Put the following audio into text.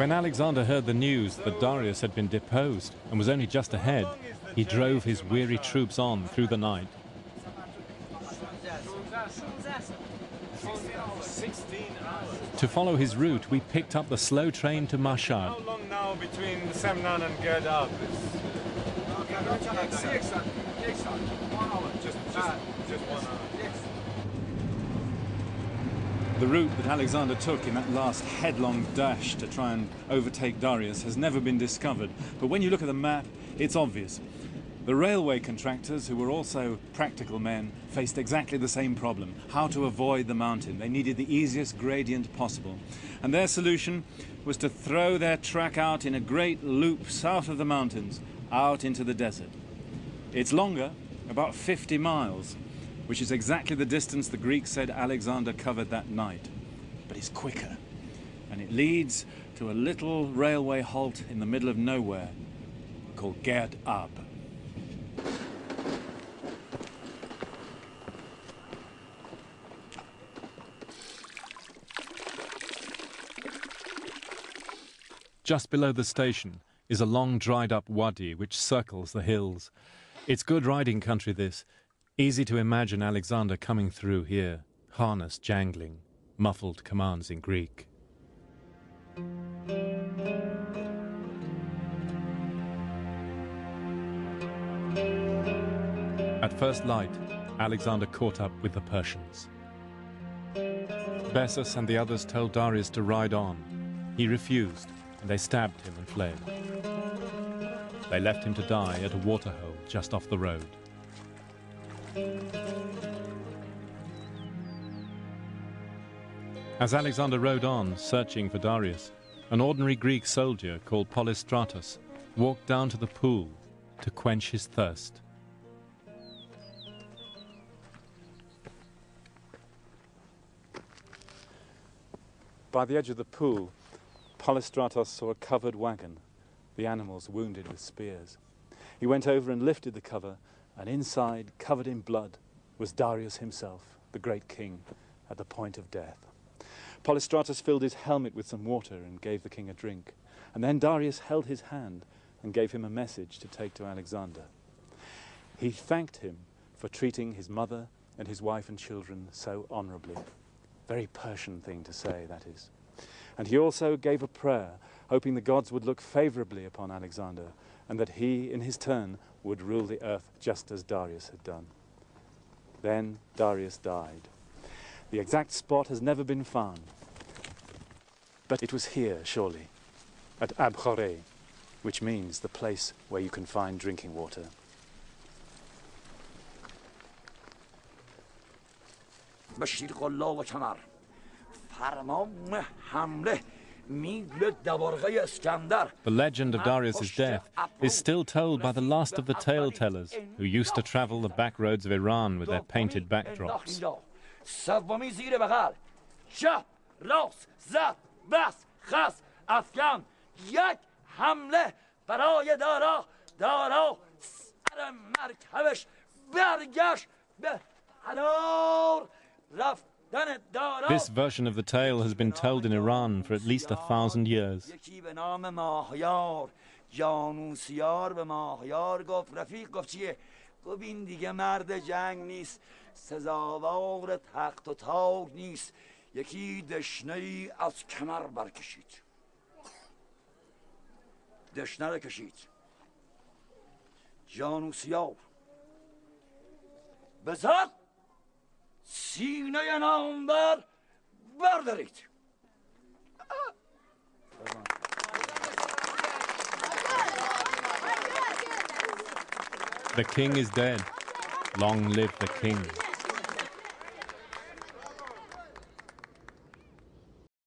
When Alexander heard the news that Darius had been deposed and was only just ahead, he drove his weary troops on through the night. To follow his route, we picked up the slow train to Mashhad. How long now between Semnan and Gerdab? Just 1 hour. Just 1 hour. The route that Alexander took in that last headlong dash to try and overtake Darius has never been discovered. But when you look at the map, it's obvious. The railway contractors, who were also practical men, faced exactly the same problem: how to avoid the mountain. They needed the easiest gradient possible. And their solution was to throw their track out in a great loop south of the mountains, out into the desert. It's longer, about 50 miles, which is exactly the distance the Greeks said Alexander covered that night. But it's quicker, and it leads to a little railway halt in the middle of nowhere called Gerdab. Just below the station is a long dried-up wadi which circles the hills. It's good riding country, this. Easy to imagine Alexander coming through here, harness jangling, muffled commands in Greek. At first light, Alexander caught up with the Persians. Bessus and the others told Darius to ride on. He refused, and they stabbed him and fled. They left him to die at a waterhole just off the road. As Alexander rode on, searching for Darius, an ordinary Greek soldier called Polystratus walked down to the pool to quench his thirst. By the edge of the pool, Polystratus saw a covered wagon, the animals wounded with spears. He went over and lifted the cover, and inside, covered in blood, was Darius himself, the great king, at the point of death. Polystratus filled his helmet with some water and gave the king a drink, and then Darius held his hand and gave him a message to take to Alexander. He thanked him for treating his mother and his wife and children so honorably. Very Persian thing to say, that is. And he also gave a prayer, hoping the gods would look favorably upon Alexander, and that he, in his turn, would rule the earth just as Darius had done. Then Darius died. The exact spot has never been found, but it was here, surely, at Abkhore, which means the place where you can find drinking water. The legend of Darius's death is still told by the last of the tale-tellers who used to travel the back roads of Iran with their painted backdrops. This version of the tale has been told in Iran for at least 1,000 years. سینه نامور بردارید. The king is dead. Long live the king.